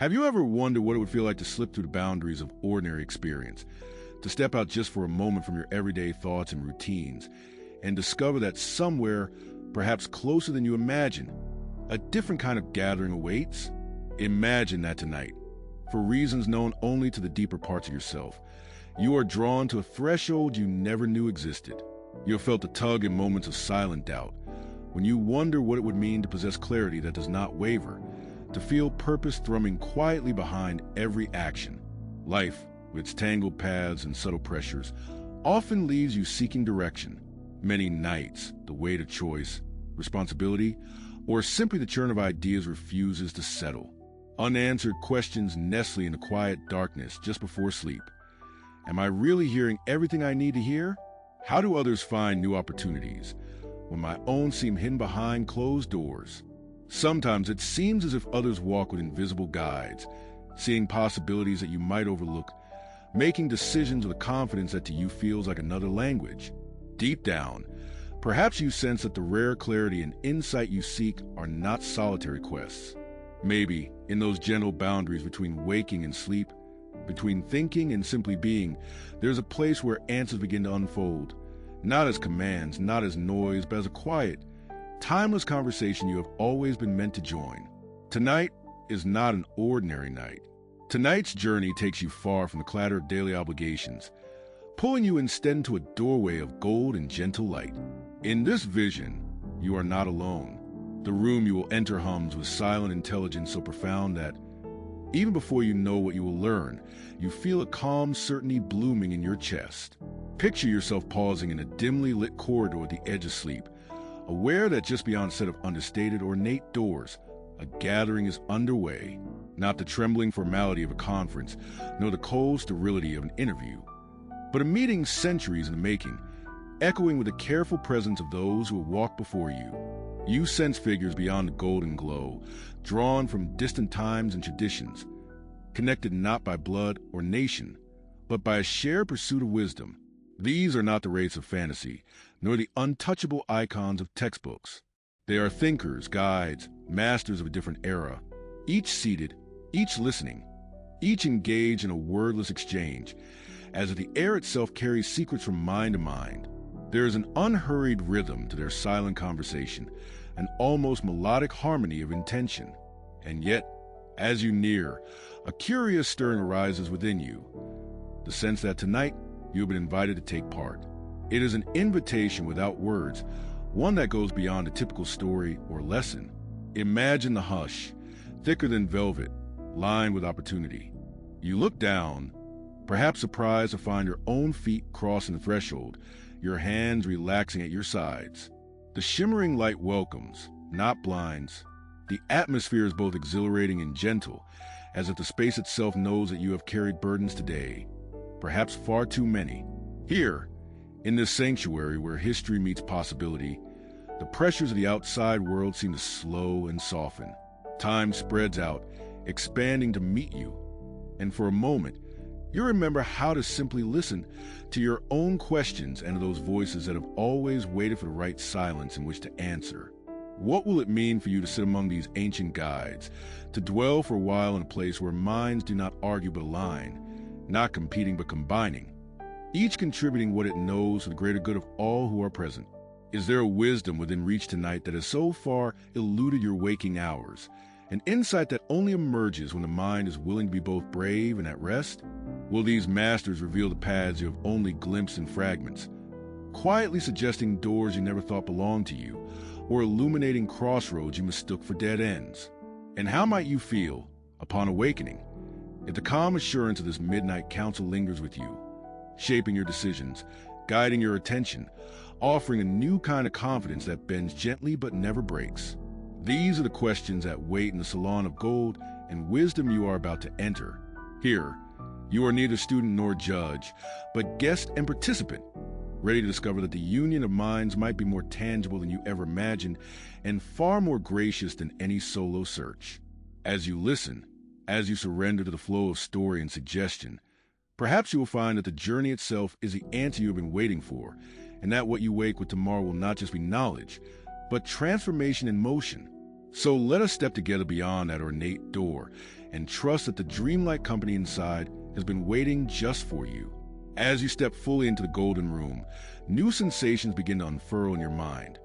Have you ever wondered what it would feel like to slip through the boundaries of ordinary experience, to step out just for a moment from your everyday thoughts and routines, and discover that somewhere, perhaps closer than you imagine, a different kind of gathering awaits? Imagine that tonight. For reasons known only to the deeper parts of yourself, you are drawn to a threshold you never knew existed. You have felt a tug in moments of silent doubt, when you wonder what it would mean to possess clarity that does not waver, to feel purpose thrumming quietly behind every action. Life, with its tangled paths and subtle pressures, often leaves you seeking direction. Many nights, the weight of choice, responsibility, or simply the churn of ideas refuses to settle. Unanswered questions nestling in the quiet darkness just before sleep. Am I really hearing everything I need to hear? How do others find new opportunities when my own seem hidden behind closed doors? Sometimes it seems as if others walk with invisible guides, seeing possibilities that you might overlook, making decisions with a confidence that to you feels like another language. Deep down, perhaps you sense that the rare clarity and insight you seek are not solitary quests. Maybe, in those gentle boundaries between waking and sleep, between thinking and simply being, there's a place where answers begin to unfold, not as commands, not as noise, but as a quiet, timeless conversation you have always been meant to join. Tonight is not an ordinary night. Tonight's journey takes you far from the clatter of daily obligations, pulling you instead into a doorway of gold and gentle light. In this vision, you are not alone. The room you will enter hums with silent intelligence so profound that, even before you know what you will learn, you feel a calm certainty blooming in your chest. Picture yourself pausing in a dimly lit corridor at the edge of sleep, aware that just beyond a set of understated, ornate doors, a gathering is underway. Not the trembling formality of a conference, nor the cold sterility of an interview, but a meeting centuries in the making, echoing with the careful presence of those who have walked before you. You sense figures beyond the golden glow, drawn from distant times and traditions, connected not by blood or nation, but by a shared pursuit of wisdom. These are not the wraiths of fantasy, nor the untouchable icons of textbooks. They are thinkers, guides, masters of a different era, each seated, each listening, each engaged in a wordless exchange, as if the air itself carries secrets from mind to mind. There is an unhurried rhythm to their silent conversation, an almost melodic harmony of intention. And yet, as you near, a curious stirring arises within you, the sense that tonight you have been invited to take part. It is an invitation without words, one that goes beyond a typical story or lesson. Imagine the hush, thicker than velvet, lined with opportunity. You look down, perhaps surprised to find your own feet crossing the threshold, your hands relaxing at your sides. The shimmering light welcomes, not blinds. The atmosphere is both exhilarating and gentle, as if the space itself knows that you have carried burdens today, perhaps far too many. Here, in this sanctuary where history meets possibility, the pressures of the outside world seem to slow and soften. Time spreads out, expanding to meet you. And for a moment, you remember how to simply listen to your own questions and to those voices that have always waited for the right silence in which to answer. What will it mean for you to sit among these ancient guides, to dwell for a while in a place where minds do not argue but align, not competing but combining, each contributing what it knows for the greater good of all who are present? Is there a wisdom within reach tonight that has so far eluded your waking hours, an insight that only emerges when the mind is willing to be both brave and at rest? Will these masters reveal the paths you have only glimpsed in fragments, quietly suggesting doors you never thought belonged to you, or illuminating crossroads you mistook for dead ends? And how might you feel, upon awakening, if the calm assurance of this midnight council lingers with you, shaping your decisions, guiding your attention, offering a new kind of confidence that bends gently but never breaks? These are the questions that wait in the salon of gold and wisdom you are about to enter. Here, you are neither student nor judge, but guest and participant, ready to discover that the union of minds might be more tangible than you ever imagined and far more gracious than any solo search. As you listen, as you surrender to the flow of story and suggestion, perhaps you will find that the journey itself is the answer you have been waiting for, and that what you wake with tomorrow will not just be knowledge, but transformation in motion. So let us step together beyond that ornate door and trust that the dreamlike company inside has been waiting just for you. As you step fully into the golden room, new sensations begin to unfurl in your mind.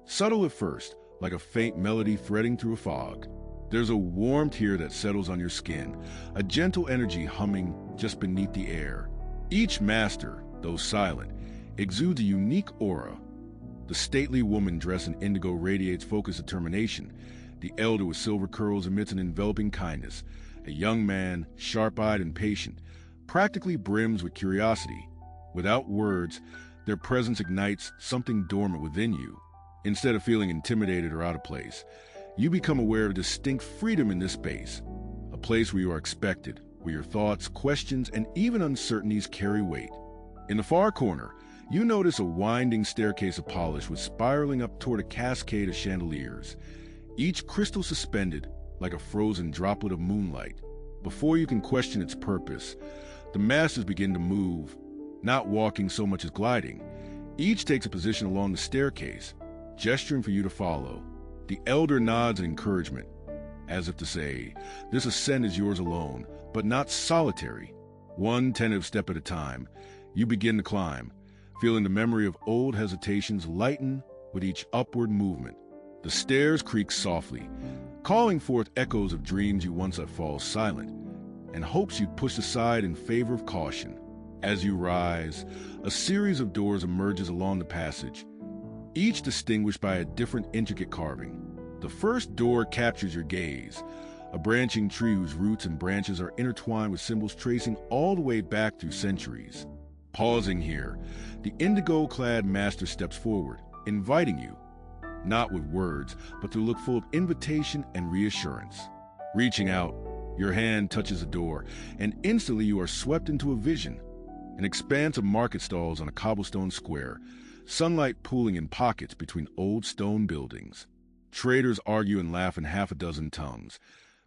Subtle at first, like a faint melody threading through a fog. There's a warmth here that settles on your skin, a gentle energy humming just beneath the air. Each master, though silent, exudes a unique aura. The stately woman dressed in indigo radiates focused determination. The elder with silver curls emits an enveloping kindness. A young man, sharp-eyed and patient, practically brims with curiosity. Without words, their presence ignites something dormant within you. Instead of feeling intimidated or out of place, you become aware of distinct freedom in this space, a place where you are expected, where your thoughts, questions, and even uncertainties carry weight. In the far corner, you notice a winding staircase of polish with spiraling up toward a cascade of chandeliers, each crystal suspended like a frozen droplet of moonlight. Before you can question its purpose, the masters begin to move, not walking so much as gliding. Each takes a position along the staircase, gesturing for you to follow. The elder nods in encouragement, as if to say, this ascent is yours alone, but not solitary. One tentative step at a time, you begin to climb, feeling the memory of old hesitations lighten with each upward movement. The stairs creak softly, calling forth echoes of dreams you once let fall silent, and hopes you'd pushed aside in favor of caution. As you rise, a series of doors emerges along the passage, each distinguished by a different intricate carving. The first door captures your gaze, a branching tree whose roots and branches are intertwined with symbols tracing all the way back through centuries. Pausing here, the indigo-clad master steps forward, inviting you, not with words, but through a look full of invitation and reassurance. Reaching out, your hand touches a door, and instantly you are swept into a vision, an expanse of market stalls on a cobblestone square, sunlight pooling in pockets between old stone buildings. Traders argue and laugh in half a dozen tongues,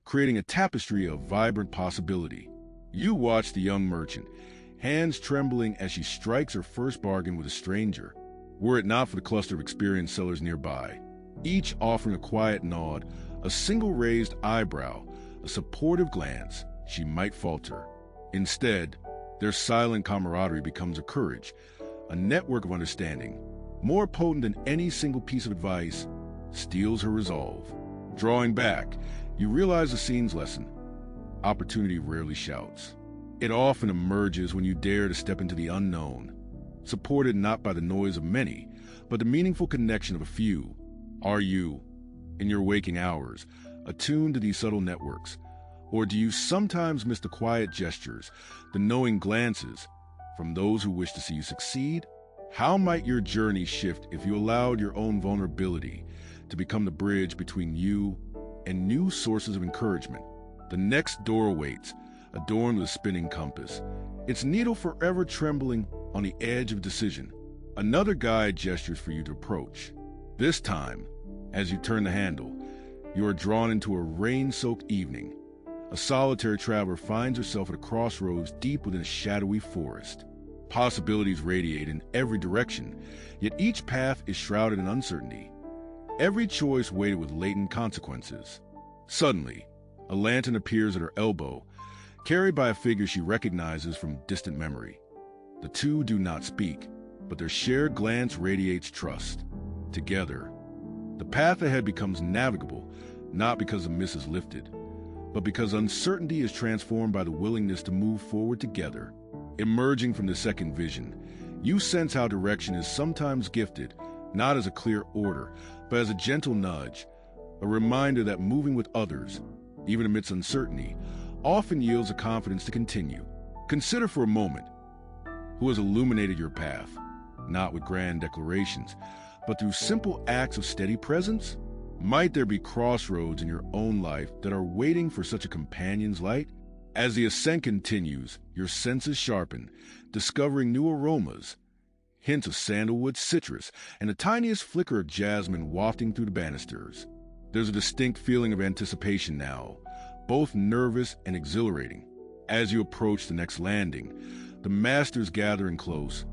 creating a tapestry of vibrant possibility. You watch the young merchant, hands trembling as she strikes her first bargain with a stranger, were it not for the cluster of experienced sellers nearby, each offering a quiet nod, a single raised eyebrow, a supportive glance. She might falter. Instead, their silent camaraderie becomes a courage, a network of understanding, more potent than any single piece of advice, steels her resolve. Drawing back, you realize the scene's lesson. Opportunity rarely shouts. It often emerges when you dare to step into the unknown, supported not by the noise of many, but the meaningful connection of a few. Are you, in your waking hours, attuned to these subtle networks? Or do you sometimes miss the quiet gestures, the knowing glances, from those who wish to see you succeed? How might your journey shift if you allowed your own vulnerability to become the bridge between you and new sources of encouragement? The next door awaits, adorned with a spinning compass, its needle forever trembling on the edge of decision. Another guide gestures for you to approach. This time, as you turn the handle, you are drawn into a rain-soaked evening. A solitary traveler finds herself at a crossroads deep within a shadowy forest. Possibilities radiate in every direction, yet each path is shrouded in uncertainty. Every choice weighted with latent consequences. Suddenly, a lantern appears at her elbow, carried by a figure she recognizes from distant memory. The two do not speak, but their shared glance radiates trust. Together, the path ahead becomes navigable, not because the mist is lifted, but because uncertainty is transformed by the willingness to move forward together. Emerging from the second vision, you sense how direction is sometimes gifted, not as a clear order, but as a gentle nudge, a reminder that moving with others, even amidst uncertainty, often yields a confidence to continue. Consider for a moment who has illuminated your path, not with grand declarations, but through simple acts of steady presence. Might there be crossroads in your own life that are waiting for such a companion's light? As the ascent continues, your senses sharpen, discovering new aromas, hints of sandalwood, citrus, and the tiniest flicker of jasmine wafting through the banisters. There's a distinct feeling of anticipation now, both nervous and exhilarating. As you approach the next landing, the masters gathering close,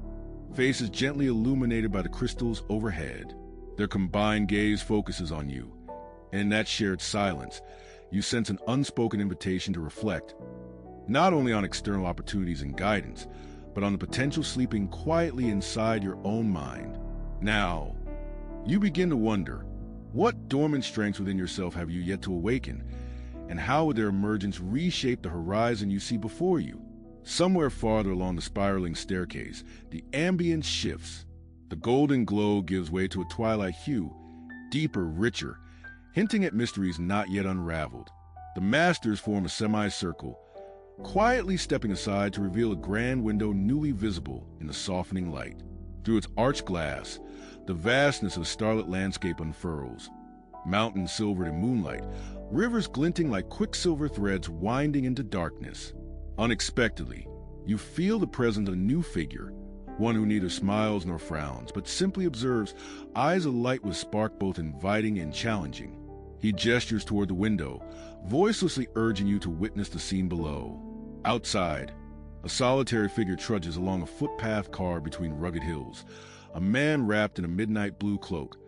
faces gently illuminated by the crystals overhead. Their combined gaze focuses on you, and in that shared silence, you sense an unspoken invitation to reflect, not only on external opportunities and guidance, but on the potential sleeping quietly inside your own mind. Now, you begin to wonder, what dormant strengths within yourself have you yet to awaken, and how would their emergence reshape the horizon you see before you? Somewhere farther along the spiraling staircase, the ambience shifts. The golden glow gives way to a twilight hue, deeper, richer, hinting at mysteries not yet unraveled. The masters form a semicircle, quietly stepping aside to reveal a grand window newly visible in the softening light. Through its arched glass, the vastness of the starlit landscape unfurls. Mountains silvered in moonlight, rivers glinting like quicksilver threads winding into darkness. Unexpectedly, you feel the presence of a new figure, one who neither smiles nor frowns, but simply observes, eyes alight with spark both inviting and challenging. He gestures toward the window, voicelessly urging you to witness the scene below. Outside, a solitary figure trudges along a footpath carved between rugged hills, a man wrapped in a midnight blue cloak,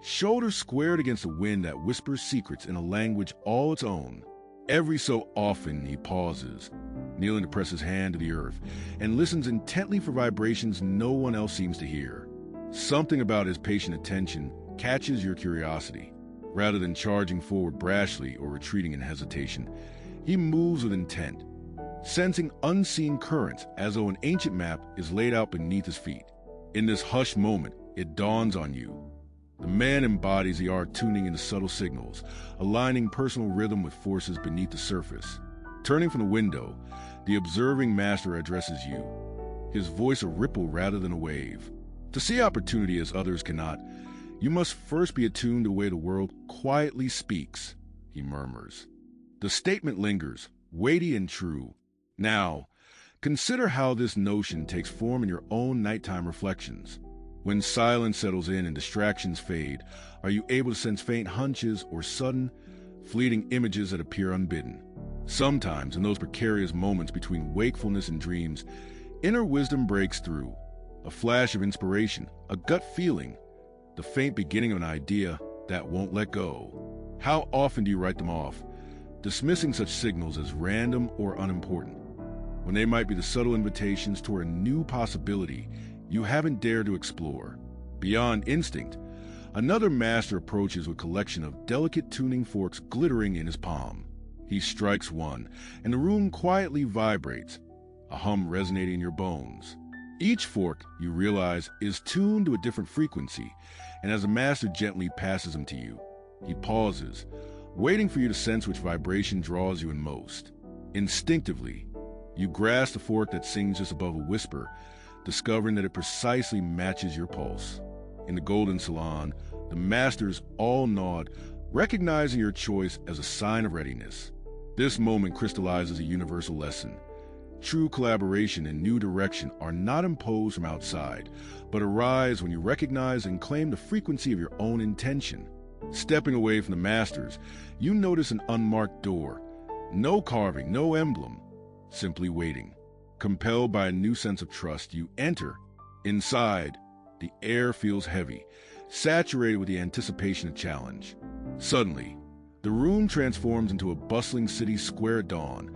shoulders squared against a wind that whispers secrets in a language all its own. Every so often he pauses, kneeling to press his hand to the earth, and listens intently for vibrations no one else seems to hear. Something about his patient attention catches your curiosity. Rather than charging forward brashly or retreating in hesitation, he moves with intent, sensing unseen currents as though an ancient map is laid out beneath his feet. In this hushed moment, it dawns on you. The man embodies the art tuning into subtle signals, aligning personal rhythm with forces beneath the surface. Turning from the window, the observing master addresses you, his voice a ripple rather than a wave. To see opportunity as others cannot, you must first be attuned to the way the world quietly speaks, he murmurs. The statement lingers, weighty and true. Now, consider how this notion takes form in your own nighttime reflections. When silence settles in and distractions fade, are you able to sense faint hunches or sudden, fleeting images that appear unbidden? Sometimes, in those precarious moments between wakefulness and dreams, inner wisdom breaks through. A flash of inspiration, a gut feeling, the faint beginning of an idea that won't let go. How often do you write them off, dismissing such signals as random or unimportant, when they might be the subtle invitations toward a new possibility you haven't dared to explore? Beyond instinct, another master approaches with a collection of delicate tuning forks glittering in his palm. He strikes one, and the room quietly vibrates, a hum resonating in your bones. Each fork, you realize, is tuned to a different frequency, and as the master gently passes them to you, he pauses, waiting for you to sense which vibration draws you in most. Instinctively, you grasp the fork that sings just above a whisper, discovering that it precisely matches your pulse. In the golden salon, the masters all nod, recognizing your choice as a sign of readiness. This moment crystallizes a universal lesson. True collaboration and new direction are not imposed from outside, but arise when you recognize and claim the frequency of your own intention. Stepping away from the masters, you notice an unmarked door. No carving, no emblem, simply waiting. Compelled by a new sense of trust, you enter. Inside, the air feels heavy, saturated with the anticipation of challenge. Suddenly, the room transforms into a bustling city square at dawn,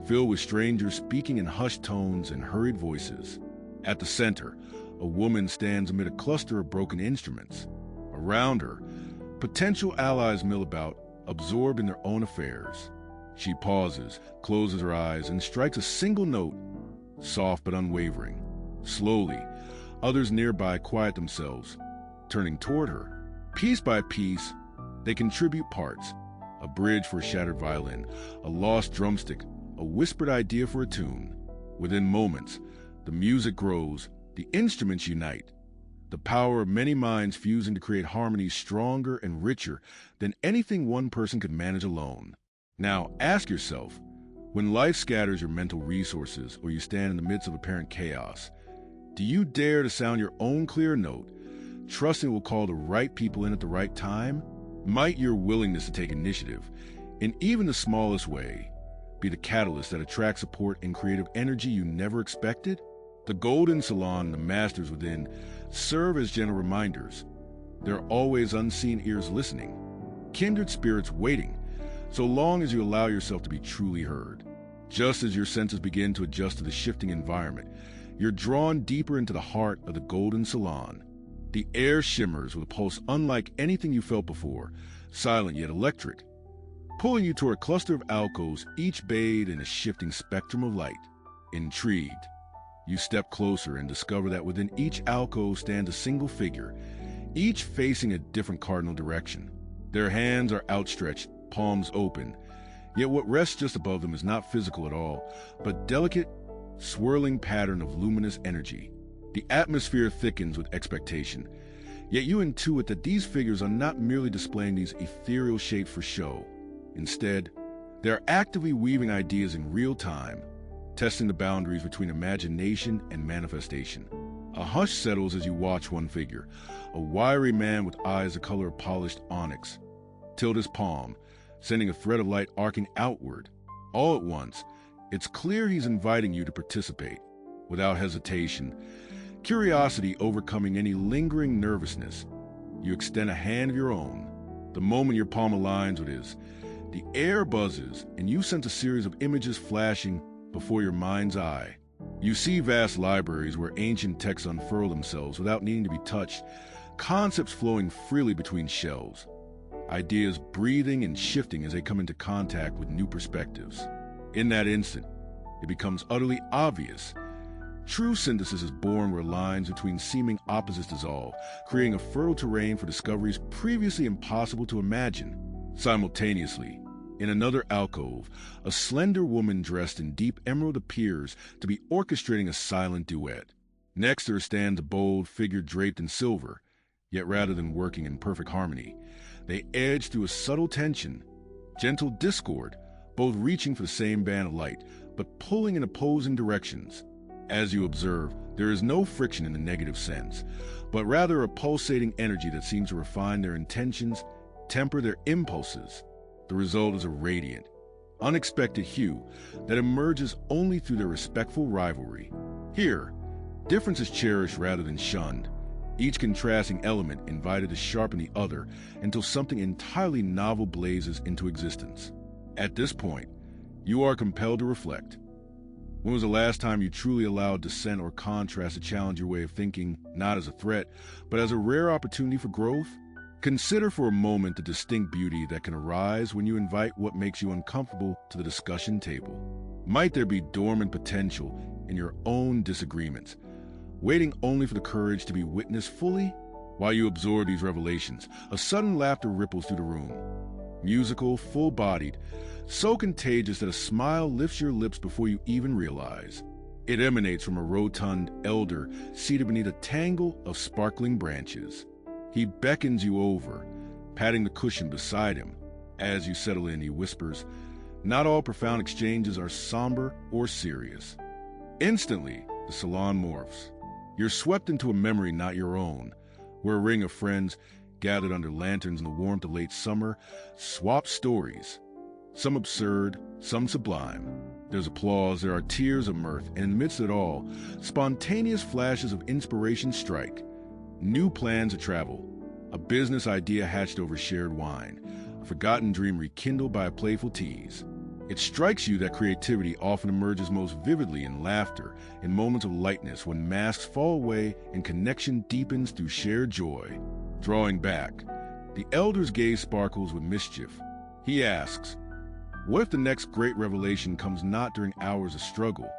filled with strangers speaking in hushed tones and hurried voices. At the center, a woman stands amid a cluster of broken instruments. Around her, potential allies mill about, absorbed in their own affairs. She pauses, closes her eyes, and strikes a single note, soft but unwavering. Slowly, others nearby quiet themselves, turning toward her. Piece by piece, they contribute parts: a bridge for a shattered violin, a lost drumstick, a whispered idea for a tune. Within moments, the music grows, the instruments unite, the power of many minds fusing to create harmonies stronger and richer than anything one person could manage alone. Now, ask yourself, when life scatters your mental resources or you stand in the midst of apparent chaos, do you dare to sound your own clear note, trusting it will call the right people in at the right time? Might your willingness to take initiative, in even the smallest way, be the catalyst that attracts support and creative energy you never expected? The golden salon and the masters within serve as gentle reminders. There are always unseen ears listening, kindred spirits waiting, so long as you allow yourself to be truly heard. Just as your senses begin to adjust to the shifting environment, you're drawn deeper into the heart of the Golden Salon. The air shimmers with a pulse unlike anything you felt before, silent yet electric, pulling you toward a cluster of alcoves, each bathed in a shifting spectrum of light. Intrigued, you step closer and discover that within each alcove stands a single figure, each facing a different cardinal direction. Their hands are outstretched, palms open, yet what rests just above them is not physical at all, but delicate, swirling pattern of luminous energy. The atmosphere thickens with expectation, yet you intuit that these figures are not merely displaying these ethereal shapes for show. Instead, they are actively weaving ideas in real time, testing the boundaries between imagination and manifestation. A hush settles as you watch one figure, a wiry man with eyes the color of polished onyx, tilt his palm, sending a thread of light arcing outward. All at once, it's clear he's inviting you to participate. Without hesitation, curiosity overcoming any lingering nervousness, you extend a hand of your own. The moment your palm aligns with his, the air buzzes and you sense a series of images flashing before your mind's eye. You see vast libraries where ancient texts unfurl themselves without needing to be touched, concepts flowing freely between shelves, ideas breathing and shifting as they come into contact with new perspectives. In that instant, it becomes utterly obvious. True synthesis is born where lines between seeming opposites dissolve, creating a fertile terrain for discoveries previously impossible to imagine. Simultaneously, in another alcove, a slender woman dressed in deep emerald appears to be orchestrating a silent duet. Next to her stands a bold figure draped in silver, yet rather than working in perfect harmony, they edge through a subtle tension, gentle discord, both reaching for the same band of light, but pulling in opposing directions. As you observe, there is no friction in the negative sense, but rather a pulsating energy that seems to refine their intentions, temper their impulses. The result is a radiant, unexpected hue that emerges only through their respectful rivalry. Here, difference is cherished rather than shunned, each contrasting element invited to sharpen the other until something entirely novel blazes into existence. At this point, you are compelled to reflect. When was the last time you truly allowed dissent or contrast to challenge your way of thinking, not as a threat, but as a rare opportunity for growth? Consider for a moment the distinct beauty that can arise when you invite what makes you uncomfortable to the discussion table. Might there be dormant potential in your own disagreements, waiting only for the courage to be witnessed fully? While you absorb these revelations, a sudden laughter ripples through the room. Musical, full-bodied, so contagious that a smile lifts your lips before you even realize. It emanates from a rotund elder seated beneath a tangle of sparkling branches. He beckons you over, patting the cushion beside him. As you settle in, he whispers, "Not all profound exchanges are somber or serious." Instantly, the salon morphs. You're swept into a memory not your own, where a ring of friends, gathered under lanterns in the warmth of late summer, swap stories. Some absurd, some sublime. There's applause, there are tears of mirth, and in the midst of it all, spontaneous flashes of inspiration strike. New plans of travel, a business idea hatched over shared wine, a forgotten dream rekindled by a playful tease. It strikes you that creativity often emerges most vividly in laughter, in moments of lightness when masks fall away and connection deepens through shared joy. Drawing back, the elder's gaze sparkles with mischief. He asks, what if the next great revelation comes not during hours of struggle,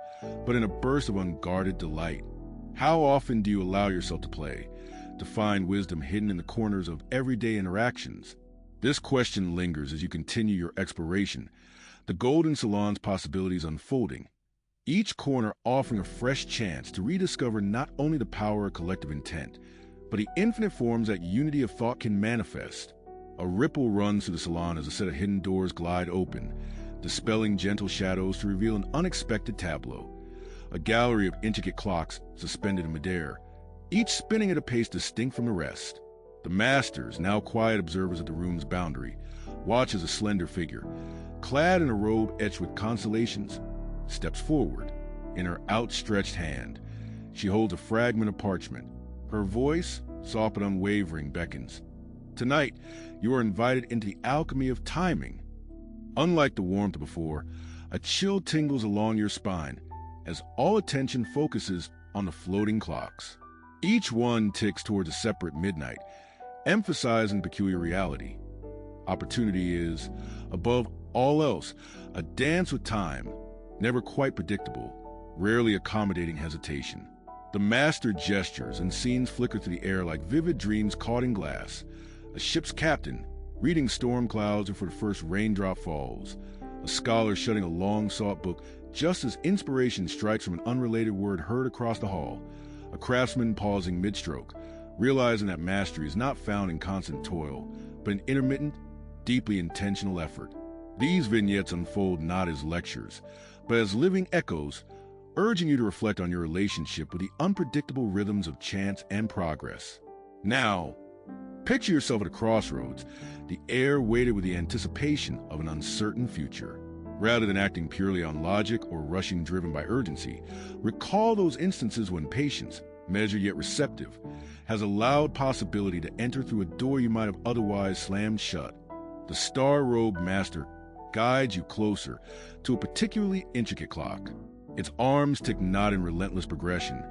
but in a burst of unguarded delight? How often do you allow yourself to play, to find wisdom hidden in the corners of everyday interactions? This question lingers as you continue your exploration, the Golden Salon's possibilities unfolding, each corner offering a fresh chance to rediscover not only the power of collective intent, but the infinite forms that unity of thought can manifest. A ripple runs through the salon as a set of hidden doors glide open, dispelling gentle shadows to reveal an unexpected tableau. A gallery of intricate clocks suspended in midair, each spinning at a pace distinct from the rest. The masters, now quiet observers of the room's boundary, watch as a slender figure, clad in a robe etched with constellations, steps forward. In her outstretched hand, she holds a fragment of parchment. Her voice, soft but unwavering, beckons. Tonight, you are invited into the alchemy of timing. Unlike the warmth before, a chill tingles along your spine as all attention focuses on the floating clocks. Each one ticks towards a separate midnight, emphasizing peculiar reality. Opportunity is, above all else, a dance with time, never quite predictable, rarely accommodating hesitation. The master gestures and scenes flicker through the air like vivid dreams caught in glass. A ship's captain, reading storm clouds before the first raindrop falls. A scholar shutting a long-sought book just as inspiration strikes from an unrelated word heard across the hall. A craftsman pausing mid-stroke, realizing that mastery is not found in constant toil, but in intermittent, deeply intentional effort. These vignettes unfold not as lectures, but as living echoes, urging you to reflect on your relationship with the unpredictable rhythms of chance and progress. Now, picture yourself at a crossroads, the air weighted with the anticipation of an uncertain future. Rather than acting purely on logic or rushing driven by urgency, recall those instances when patience, measured yet receptive, has allowed possibility to enter through a door you might have otherwise slammed shut. The star-robed master guides you closer to a particularly intricate clock. Its arms tick not in relentless progression,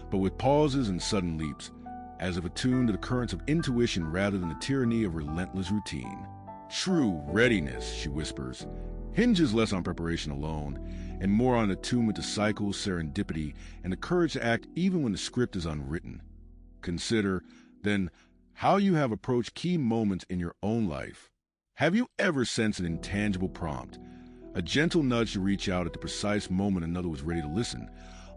but with pauses and sudden leaps, as if attuned to the currents of intuition rather than the tyranny of relentless routine. True readiness, she whispers, hinges less on preparation alone, and more on attunement to cycles, serendipity, and the courage to act even when the script is unwritten. Consider, then, how you have approached key moments in your own life. Have you ever sensed an intangible prompt, a gentle nudge to reach out at the precise moment another was ready to listen,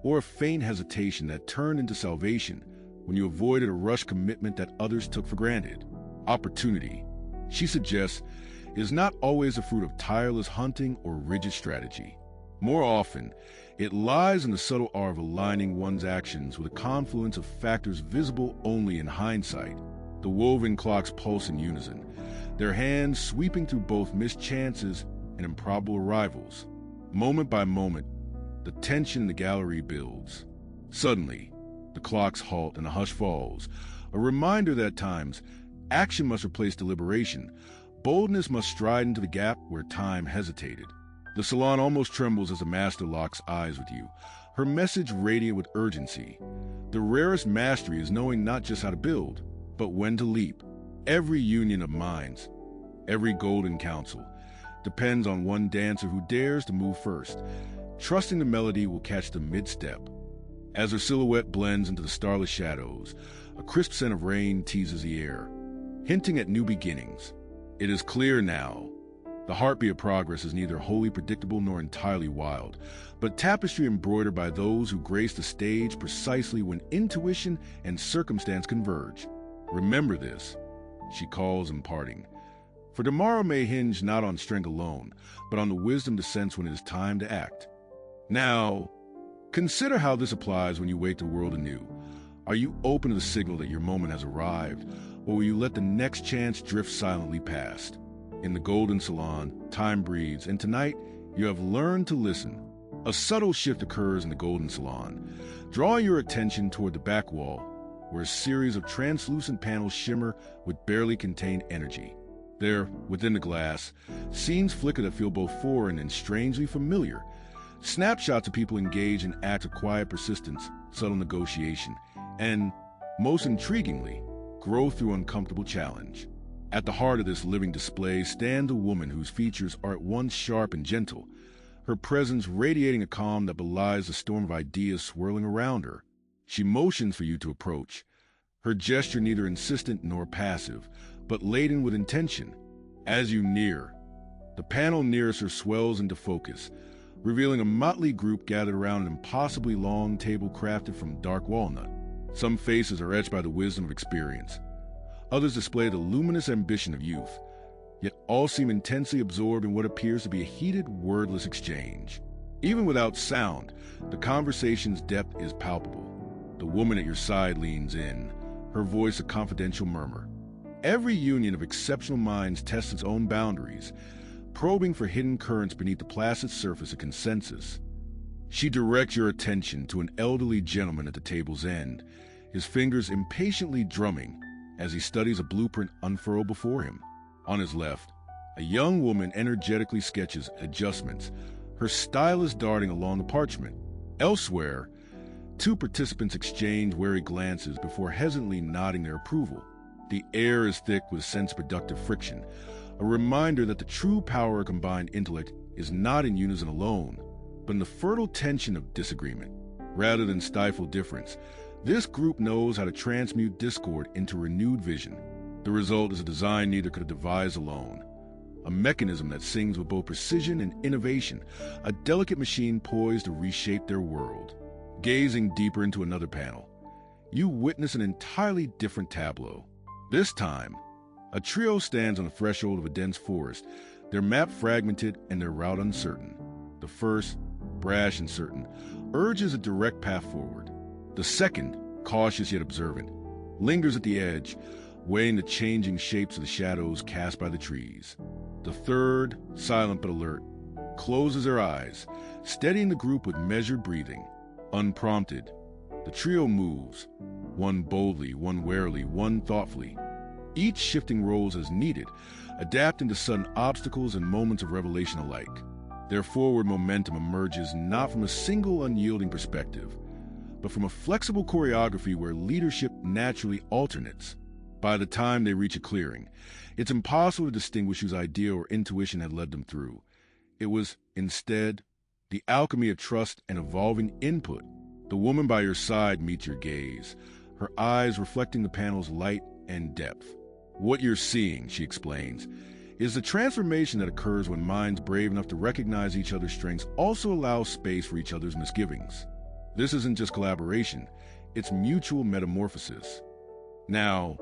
or a faint hesitation that turned into salvation when you avoided a rushed commitment that others took for granted? Opportunity, she suggests, is not always the fruit of tireless hunting or rigid strategy. More often, it lies in the subtle art of aligning one's actions with a confluence of factors visible only in hindsight. The woven clocks pulse in unison, their hands sweeping through both missed chances and improbable arrivals. Moment by moment, the tension in the gallery builds. Suddenly, the clocks halt and a hush falls, a reminder that at times, action must replace deliberation. Boldness must stride into the gap where time hesitated. The salon almost trembles as the master locks eyes with you, her message radiant with urgency. The rarest mastery is knowing not just how to build, but when to leap. Every union of minds, every golden counsel, depends on one dancer who dares to move first, trusting the melody will catch the mid-step. As her silhouette blends into the starless shadows, a crisp scent of rain teases the air, hinting at new beginnings. It is clear now, the heartbeat of progress is neither wholly predictable nor entirely wild, but tapestry embroidered by those who grace the stage precisely when intuition and circumstance converge. Remember this, she calls in parting, for tomorrow may hinge not on strength alone, but on the wisdom to sense when it is time to act. Now, consider how this applies when you wake the world anew. Are you open to the signal that your moment has arrived, or will you let the next chance drift silently past? In the golden salon, time breathes, and tonight you have learned to listen. A subtle shift occurs in the golden salon, drawing your attention toward the back wall, where a series of translucent panels shimmer with barely contained energy. There, within the glass, scenes flicker that feel both foreign and strangely familiar. Snapshots of people engaged in acts of quiet persistence, subtle negotiation, and, most intriguingly, growth through uncomfortable challenge. At the heart of this living display stands a woman whose features are at once sharp and gentle, her presence radiating a calm that belies the storm of ideas swirling around her. She motions for you to approach, her gesture neither insistent nor passive, but laden with intention. As you near, the panel nearest her swells into focus, revealing a motley group gathered around an impossibly long table crafted from dark walnut. Some faces are etched by the wisdom of experience. Others display the luminous ambition of youth, yet all seem intensely absorbed in what appears to be a heated, wordless exchange. Even without sound, the conversation's depth is palpable. The woman at your side leans in, her voice a confidential murmur. Every union of exceptional minds tests its own boundaries, probing for hidden currents beneath the placid surface of consensus. She directs your attention to an elderly gentleman at the table's end, his fingers impatiently drumming as he studies a blueprint unfurled before him. On his left, A young woman energetically sketches adjustments, her stylus darting along the parchment. Elsewhere, two participants exchange wary glances before hesitantly nodding their approval. The air is thick with a sense of productive friction, a reminder that the true power of combined intellect is not in unison alone, but in the fertile tension of disagreement. Rather than stifle difference, this group knows how to transmute discord into renewed vision. The result is a design neither could have devised alone. A mechanism that sings with both precision and innovation, a delicate machine poised to reshape their world. Gazing deeper into another panel, you witness an entirely different tableau. This time, a trio stands on the threshold of a dense forest, their map fragmented and their route uncertain. The first, brash and certain, urges a direct path forward. The second, cautious yet observant, lingers at the edge, weighing the changing shapes of the shadows cast by the trees. The third, silent but alert, closes her eyes, steadying the group with measured breathing. Unprompted, the trio moves, one boldly, one warily, one thoughtfully, each shifting roles as needed, adapting to sudden obstacles and moments of revelation alike. Their forward momentum emerges not from a single unyielding perspective, but from a flexible choreography where leadership naturally alternates. By the time they reach a clearing, it's impossible to distinguish whose idea or intuition had led them through. It was, instead, the alchemy of trust and evolving input. The woman by your side meets your gaze, her eyes reflecting the panel's light and depth. What you're seeing, she explains, is the transformation that occurs when minds brave enough to recognize each other's strengths also allow space for each other's misgivings. This isn't just collaboration, it's mutual metamorphosis. Now,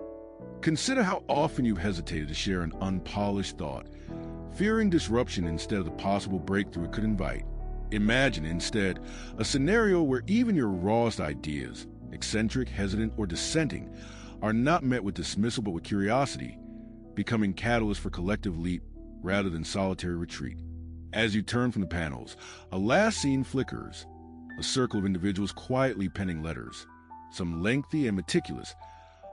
consider how often you've hesitated to share an unpolished thought, fearing disruption instead of the possible breakthrough it could invite. Imagine, instead, a scenario where even your rawest ideas, eccentric, hesitant, or dissenting, are not met with dismissal but with curiosity, becoming catalysts for collective leap rather than solitary retreat. As you turn from the panels, a last scene flickers, a circle of individuals quietly penning letters, some lengthy and meticulous,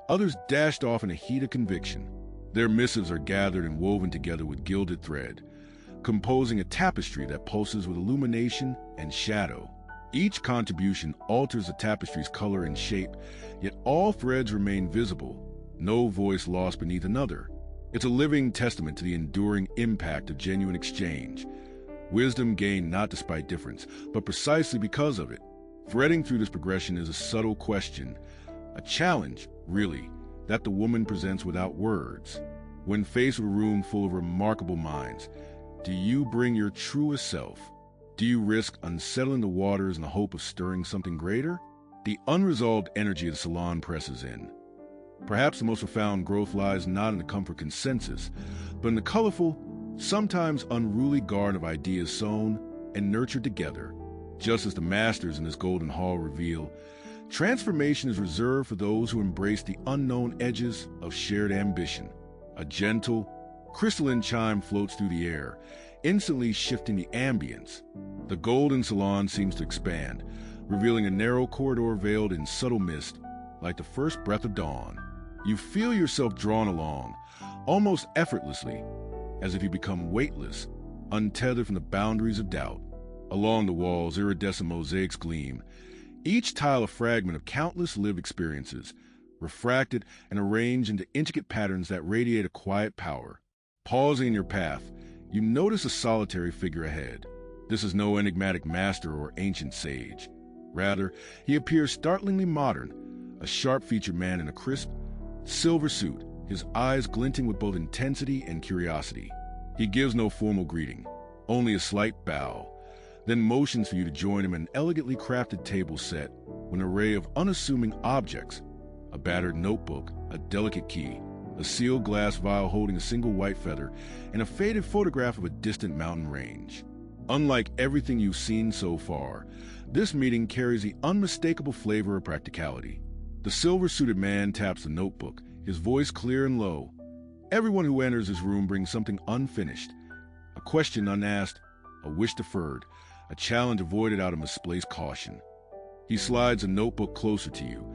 others dashed off in a heat of conviction. Their missives are gathered and woven together with gilded thread, composing a tapestry that pulses with illumination and shadow. Each contribution alters the tapestry's color and shape, yet all threads remain visible, no voice lost beneath another. It's a living testament to the enduring impact of genuine exchange. Wisdom gained not despite difference, but precisely because of it. Threading through this progression is a subtle question, a challenge, really, that the woman presents without words. When faced with a room full of remarkable minds, do you bring your truest self? Do you risk unsettling the waters in the hope of stirring something greater? The unresolved energy of the salon presses in. Perhaps the most profound growth lies not in the comfort consensus, but in the colorful, sometimes unruly garden of ideas sown and nurtured together. Just as the masters in this golden hall reveal, transformation is reserved for those who embrace the unknown edges of shared ambition. A gentle, crystalline chime floats through the air, instantly shifting the ambience. The golden salon seems to expand, revealing a narrow corridor veiled in subtle mist, like the first breath of dawn. You feel yourself drawn along, almost effortlessly, as if you become weightless, untethered from the boundaries of doubt. Along the walls, iridescent mosaics gleam, each tile a fragment of countless lived experiences, refracted and arranged into intricate patterns that radiate a quiet power. Pausing in your path, you notice a solitary figure ahead. This is no enigmatic master or ancient sage. Rather, he appears startlingly modern, a sharp-featured man in a crisp, silver suit, his eyes glinting with both intensity and curiosity. He gives no formal greeting, only a slight bow, then motions for you to join him at an elegantly crafted table set with an array of unassuming objects, a battered notebook, a delicate key, a sealed glass vial holding a single white feather, and a faded photograph of a distant mountain range. Unlike everything you've seen so far, this meeting carries the unmistakable flavor of practicality. The silver-suited man taps the notebook, his voice clear and low. Everyone who enters this room brings something unfinished, a question unasked, a wish deferred, a challenge avoided out of misplaced caution. He slides a notebook closer to you,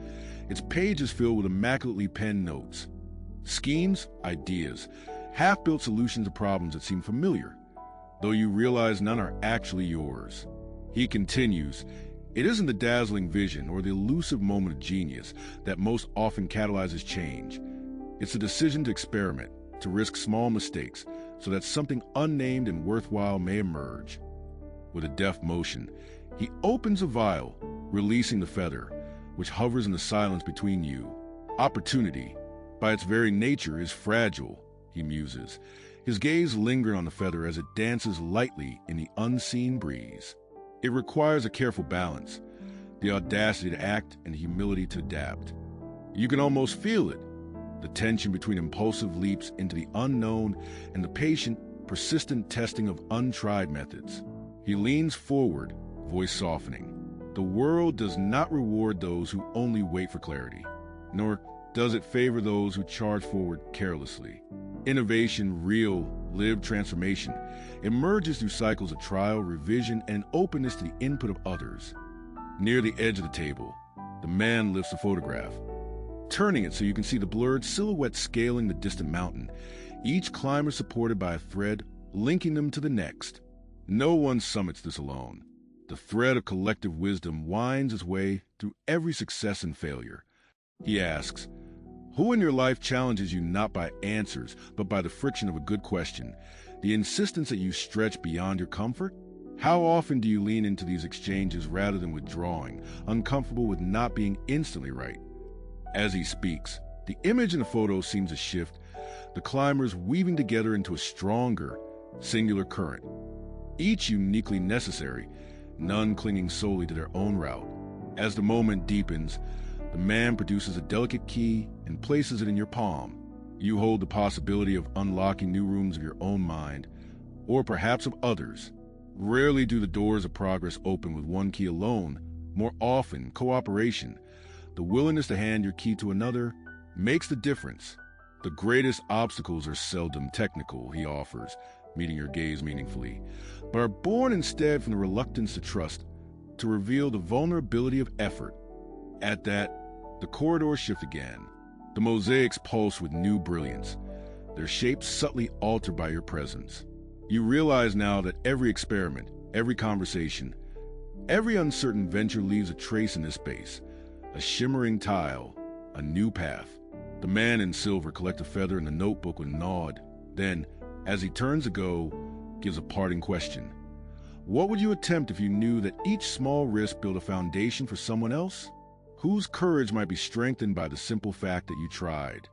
its pages filled with immaculately penned notes. Schemes, ideas, half-built solutions to problems that seem familiar, though you realize none are actually yours. He continues, it isn't the dazzling vision or the elusive moment of genius that most often catalyzes change. It's the decision to experiment, to risk small mistakes, so that something unnamed and worthwhile may emerge. With a deft motion, he opens a vial, releasing the feather, which hovers in the silence between you. Opportunity, by its very nature, is fragile, he muses, his gaze lingering on the feather as it dances lightly in the unseen breeze. It requires a careful balance, the audacity to act and humility to adapt. You can almost feel it, the tension between impulsive leaps into the unknown and the patient, persistent testing of untried methods. He leans forward, voice softening. The world does not reward those who only wait for clarity, nor does it favor those who charge forward carelessly. Innovation, real, lived transformation, emerges through cycles of trial, revision, and openness to the input of others. Near the edge of the table, the man lifts a photograph, turning it so you can see the blurred silhouette scaling the distant mountain, each climber supported by a thread linking them to the next. No one summits this alone. The thread of collective wisdom winds its way through every success and failure. He asks, who in your life challenges you not by answers, but by the friction of a good question, the insistence that you stretch beyond your comfort? How often do you lean into these exchanges rather than withdrawing, uncomfortable with not being instantly right? As he speaks, the image in the photo seems to shift, the climbers weaving together into a stronger, singular current, each uniquely necessary, none clinging solely to their own route. As the moment deepens, the man produces a delicate key and places it in your palm. You hold the possibility of unlocking new rooms of your own mind, or perhaps of others. Rarely do the doors of progress open with one key alone. More often, cooperation, the willingness to hand your key to another, makes the difference. The greatest obstacles are seldom technical, he offers, meeting your gaze meaningfully, but are born instead from the reluctance to trust, to reveal the vulnerability of effort. At that, the corridors shift again. The mosaics pulse with new brilliance, their shapes subtly altered by your presence. You realize now that every experiment, every conversation, every uncertain venture leaves a trace in this space, a shimmering tile, a new path. The man in silver collects a feather in the notebook with a nod, then, as he turns to go, gives a parting question. What would you attempt if you knew that each small risk built a foundation for someone else? Whose courage might be strengthened by the simple fact that you tried?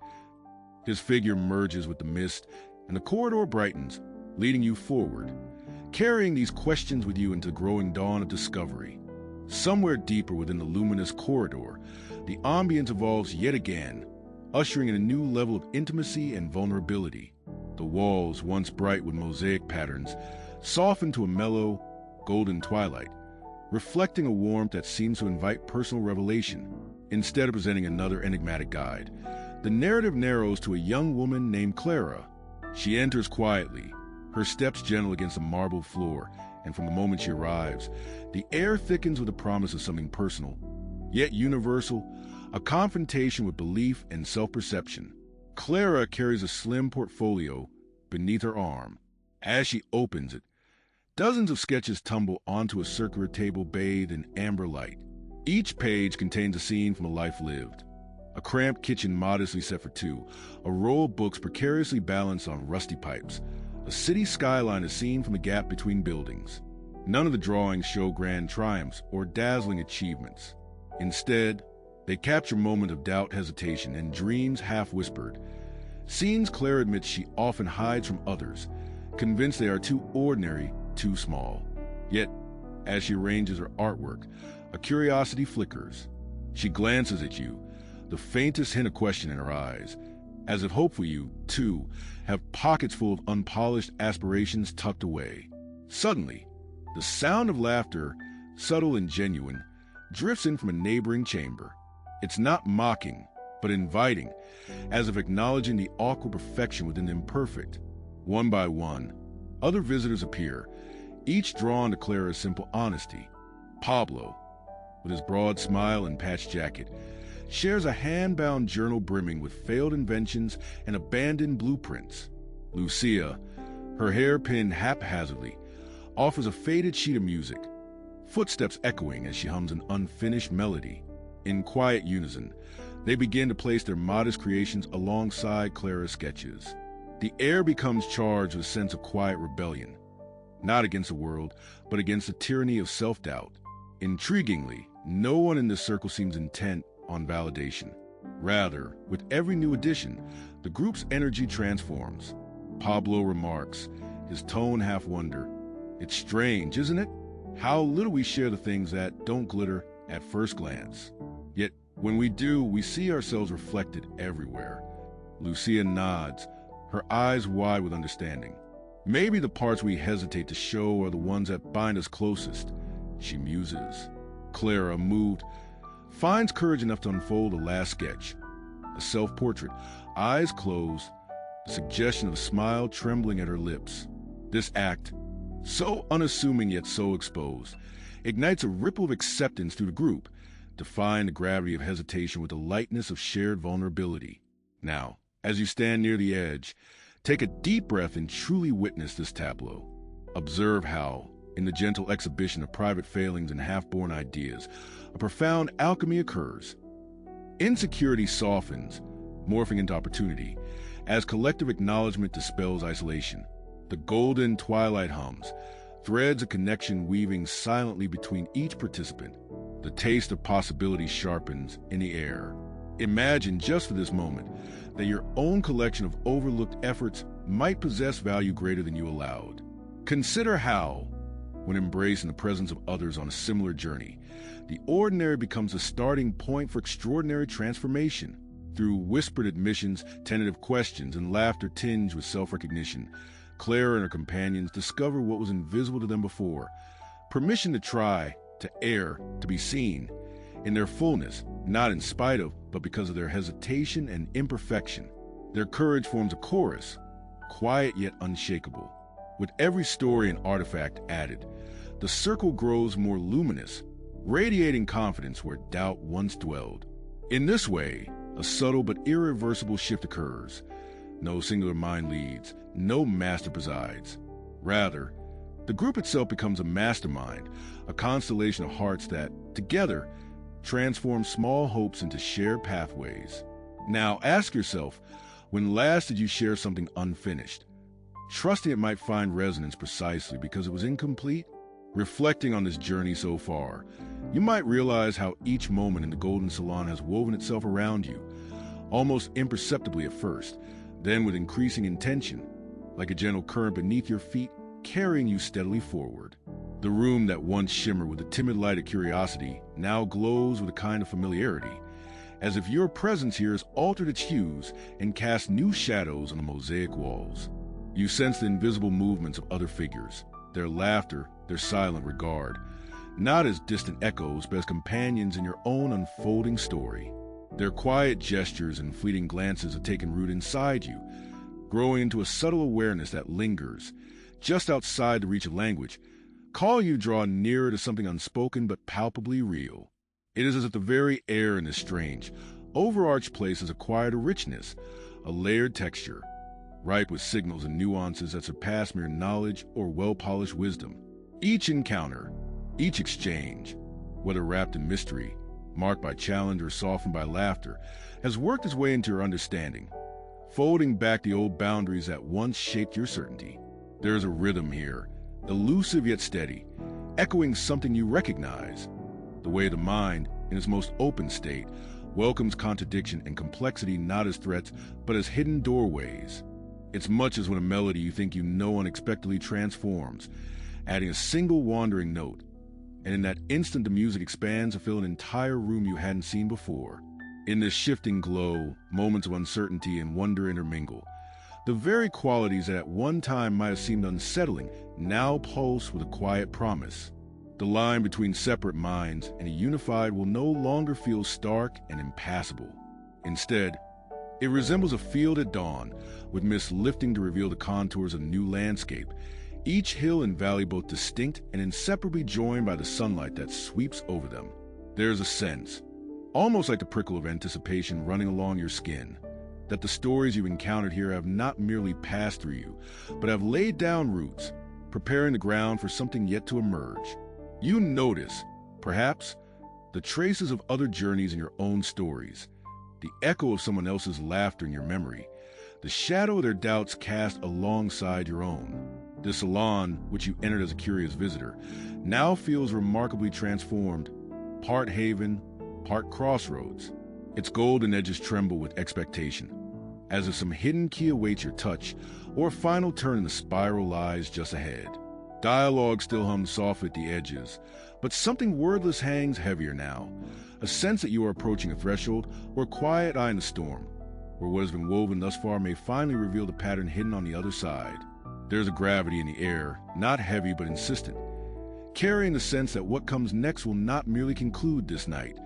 His figure merges with the mist, and the corridor brightens, leading you forward, carrying these questions with you into the growing dawn of discovery. Somewhere deeper within the luminous corridor, the ambience evolves yet again, ushering in a new level of intimacy and vulnerability. The walls, once bright with mosaic patterns, soften to a mellow, golden twilight, reflecting a warmth that seems to invite personal revelation. Instead of presenting another enigmatic guide, the narrative narrows to a young woman named Clara. She enters quietly, her steps gentle against the marble floor, and from the moment she arrives, the air thickens with the promise of something personal, yet universal, a confrontation with belief and self-perception. Clara carries a slim portfolio beneath her arm. As she opens it, dozens of sketches tumble onto a circular table bathed in amber light. Each page contains a scene from a life lived. A cramped kitchen modestly set for two, a row of books precariously balanced on rusty pipes. A city skyline is seen from the gap between buildings. None of the drawings show grand triumphs or dazzling achievements. Instead, they capture moments of doubt, hesitation, and dreams half-whispered. Scenes Claire admits she often hides from others, convinced they are too ordinary, too small. Yet, as she arranges her artwork, a curiosity flickers. She glances at you, the faintest hint of question in her eyes, as if hope for you, too, have pockets full of unpolished aspirations tucked away. Suddenly, the sound of laughter, subtle and genuine, drifts in from a neighboring chamber. It's not mocking, but inviting, as if acknowledging the awkward perfection within the imperfect. One by one, other visitors appear, each drawn to Clara's simple honesty. Pablo, with his broad smile and patched jacket, shares a hand-bound journal brimming with failed inventions and abandoned blueprints. Lucia, her hair pinned haphazardly, offers a faded sheet of music, footsteps echoing as she hums an unfinished melody. In quiet unison, they begin to place their modest creations alongside Clara's sketches. The air becomes charged with a sense of quiet rebellion, not against the world, but against the tyranny of self-doubt. Intriguingly, no one in this circle seems intent on validation. Rather, with every new addition, the group's energy transforms. Pablo remarks, his tone half wonder, "It's strange, isn't it? How little we share the things that don't glitter at first glance. Yet, when we do, we see ourselves reflected everywhere." Lucia nods, her eyes wide with understanding. "Maybe the parts we hesitate to show are the ones that bind us closest," she muses. Clara, moved, finds courage enough to unfold the last sketch. A self-portrait, eyes closed, the suggestion of a smile trembling at her lips. This act, so unassuming yet so exposed, ignites a ripple of acceptance through the group, defying the gravity of hesitation with the lightness of shared vulnerability. Now, as you stand near the edge, take a deep breath and truly witness this tableau. Observe how, in the gentle exhibition of private failings and half-born ideas, a profound alchemy occurs. Insecurity softens, morphing into opportunity, as collective acknowledgement dispels isolation. The golden twilight hums, threads of connection weaving silently between each participant. The taste of possibility sharpens in the air. Imagine, just for this moment, that your own collection of overlooked efforts might possess value greater than you allowed. Consider how, when embraced in the presence of others on a similar journey, the ordinary becomes a starting point for extraordinary transformation. Through whispered admissions, tentative questions, and laughter tinged with self-recognition, Clara and her companions discover what was invisible to them before. Permission to try, to err, to be seen, in their fullness, not in spite of, but because of their hesitation and imperfection. Their courage forms a chorus, quiet yet unshakable. With every story and artifact added, the circle grows more luminous, radiating confidence where doubt once dwelled. In this way, a subtle but irreversible shift occurs. No singular mind leads, no master presides. Rather, the group itself becomes a mastermind, a constellation of hearts that, together, transform small hopes into shared pathways. Now ask yourself, when last did you share something unfinished? Trusting it might find resonance precisely because it was incomplete? Reflecting on this journey so far, you might realize how each moment in the Golden Salon has woven itself around you, almost imperceptibly at first, then with increasing intention, like a gentle current beneath your feet, carrying you steadily forward. The room that once shimmered with a timid light of curiosity now glows with a kind of familiarity, as if your presence here has altered its hues and cast new shadows on the mosaic walls. You sense the invisible movements of other figures, their laughter, their silent regard, not as distant echoes, but as companions in your own unfolding story. Their quiet gestures and fleeting glances have taken root inside you, growing into a subtle awareness that lingers, just outside the reach of language, call you draw nearer to something unspoken but palpably real. It is as if the very air in this strange, overarched place has acquired a richness, a layered texture, ripe with signals and nuances that surpass mere knowledge or well-polished wisdom. Each encounter, each exchange, whether wrapped in mystery, marked by challenge or softened by laughter, has worked its way into your understanding, folding back the old boundaries that once shaped your certainty. There is a rhythm here, elusive yet steady, echoing something you recognize. The way the mind, in its most open state, welcomes contradiction and complexity not as threats, but as hidden doorways. It's much as when a melody you think you know unexpectedly transforms, adding a single wandering note, and in that instant the music expands to fill an entire room you hadn't seen before. In this shifting glow, moments of uncertainty and wonder intermingle. The very qualities that at one time might have seemed unsettling now pulse with a quiet promise. The line between separate minds and a unified will no longer feel stark and impassable. Instead, it resembles a field at dawn, with mist lifting to reveal the contours of a new landscape, each hill and valley both distinct and inseparably joined by the sunlight that sweeps over them. There is a sense, almost like the prickle of anticipation running along your skin, that the stories you've encountered here have not merely passed through you, but have laid down roots, preparing the ground for something yet to emerge. You notice, perhaps, the traces of other journeys in your own stories, the echo of someone else's laughter in your memory, the shadow of their doubts cast alongside your own. The salon, which you entered as a curious visitor, now feels remarkably transformed, part haven, part crossroads. Its golden edges tremble with expectation, as if some hidden key awaits your touch, or a final turn in the spiral lies just ahead. Dialogue still hums softly at the edges, but something wordless hangs heavier now, a sense that you are approaching a threshold or a quiet eye in the storm, where what has been woven thus far may finally reveal the pattern hidden on the other side. There's a gravity in the air, not heavy but insistent, carrying the sense that what comes next will not merely conclude this night,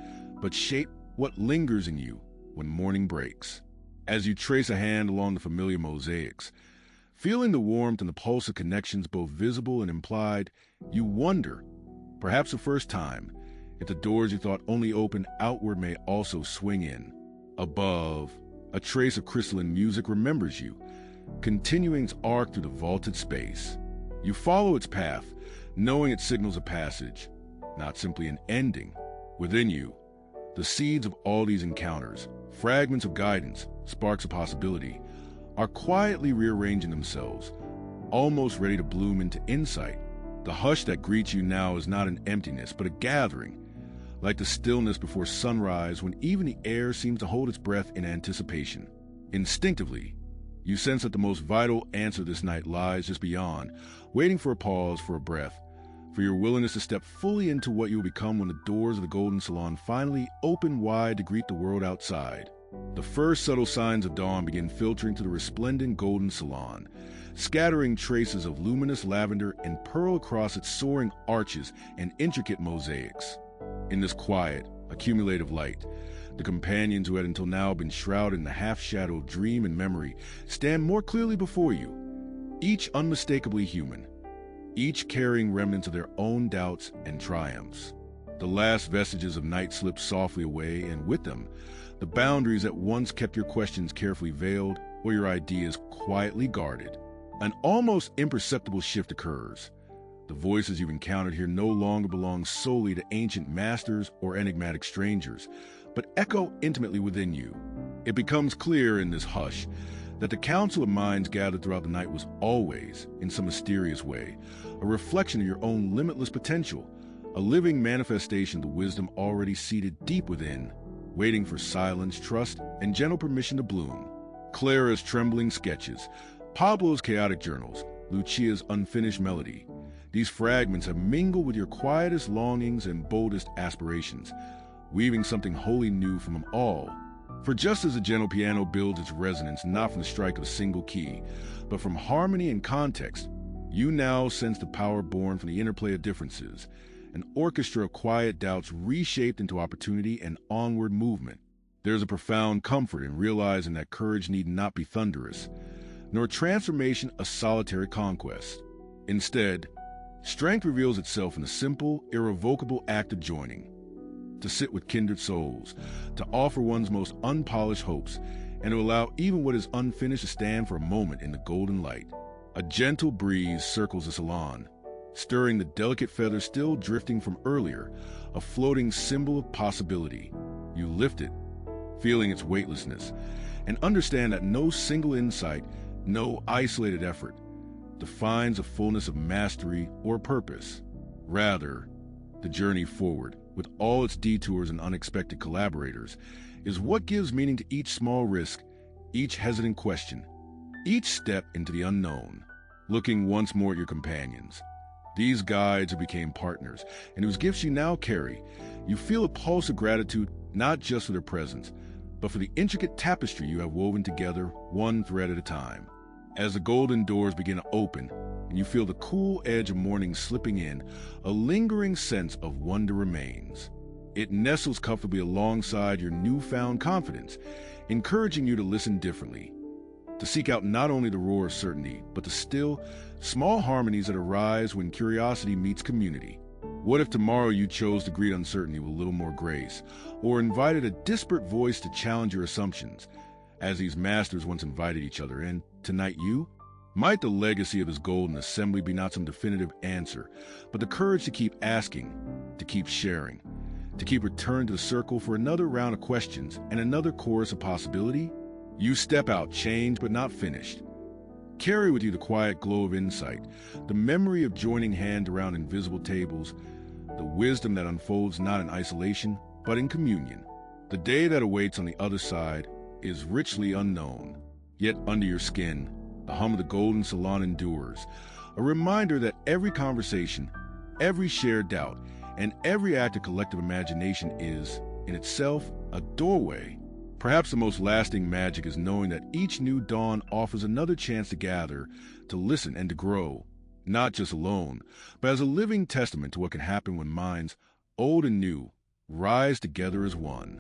but shape what lingers in you when morning breaks. As you trace a hand along the familiar mosaics, feeling the warmth and the pulse of connections both visible and implied, you wonder, perhaps the first time, if the doors you thought only opened outward may also swing in. Above, a trace of crystalline music remembers you, continuing its arc through the vaulted space. You follow its path, knowing it signals a passage, not simply an ending. Within you, the seeds of all these encounters, fragments of guidance, sparks of possibility, are quietly rearranging themselves, almost ready to bloom into insight. The hush that greets you now is not an emptiness, but a gathering, like the stillness before sunrise when even the air seems to hold its breath in anticipation. Instinctively, you sense that the most vital answer this night lies just beyond, waiting for a pause, for a breath, for your willingness to step fully into what you will become when the doors of the Golden Salon finally open wide to greet the world outside. The first subtle signs of dawn begin filtering through the resplendent Golden Salon, scattering traces of luminous lavender and pearl across its soaring arches and intricate mosaics. In this quiet, accumulative light, the companions who had until now been shrouded in the half-shadow of dream and memory stand more clearly before you, each unmistakably human, each carrying remnants of their own doubts and triumphs. The last vestiges of night slip softly away, and with them, the boundaries that once kept your questions carefully veiled or your ideas quietly guarded. An almost imperceptible shift occurs. The voices you've encountered here no longer belong solely to ancient masters or enigmatic strangers, but echo intimately within you. It becomes clear in this hush that the council of minds gathered throughout the night was always, in some mysterious way, a reflection of your own limitless potential, a living manifestation of the wisdom already seated deep within, waiting for silence, trust, and gentle permission to bloom. Clara's trembling sketches, Pablo's chaotic journals, Lucia's unfinished melody. These fragments have mingled with your quietest longings and boldest aspirations, weaving something wholly new from them all. For just as a gentle piano builds its resonance not from the strike of a single key, but from harmony and context, you now sense the power born from the interplay of differences, an orchestra of quiet doubts reshaped into opportunity and onward movement. There's a profound comfort in realizing that courage need not be thunderous, nor transformation a solitary conquest. Instead, strength reveals itself in the simple, irrevocable act of joining. To sit with kindred souls, to offer one's most unpolished hopes, and to allow even what is unfinished to stand for a moment in the golden light. A gentle breeze circles the salon, stirring the delicate feathers still drifting from earlier, a floating symbol of possibility. You lift it, feeling its weightlessness, and understand that no single insight, no isolated effort, defines a fullness of mastery or purpose. Rather, the journey forward, with all its detours and unexpected collaborators, is what gives meaning to each small risk, each hesitant question, each step into the unknown. Looking once more at your companions, these guides who became partners, and whose gifts you now carry, you feel a pulse of gratitude not just for their presence, but for the intricate tapestry you have woven together, one thread at a time. As the golden doors begin to open, and you feel the cool edge of morning slipping in, a lingering sense of wonder remains. It nestles comfortably alongside your newfound confidence, encouraging you to listen differently, to seek out not only the roar of certainty, but the still, small harmonies that arise when curiosity meets community. What if tomorrow you chose to greet uncertainty with a little more grace, or invited a disparate voice to challenge your assumptions, as these masters once invited each other. And tonight you? Might the legacy of this golden assembly be not some definitive answer, but the courage to keep asking, to keep sharing, to keep returning to the circle for another round of questions and another chorus of possibility? You step out changed but not finished. Carry with you the quiet glow of insight, the memory of joining hand around invisible tables, the wisdom that unfolds not in isolation, but in communion. The day that awaits on the other side is richly unknown, yet under your skin, the hum of the golden salon endures, a reminder that every conversation, every shared doubt, and every act of collective imagination is, in itself, a doorway. Perhaps the most lasting magic is knowing that each new dawn offers another chance to gather, to listen, and to grow, not just alone, but as a living testament to what can happen when minds, old and new, rise together as one.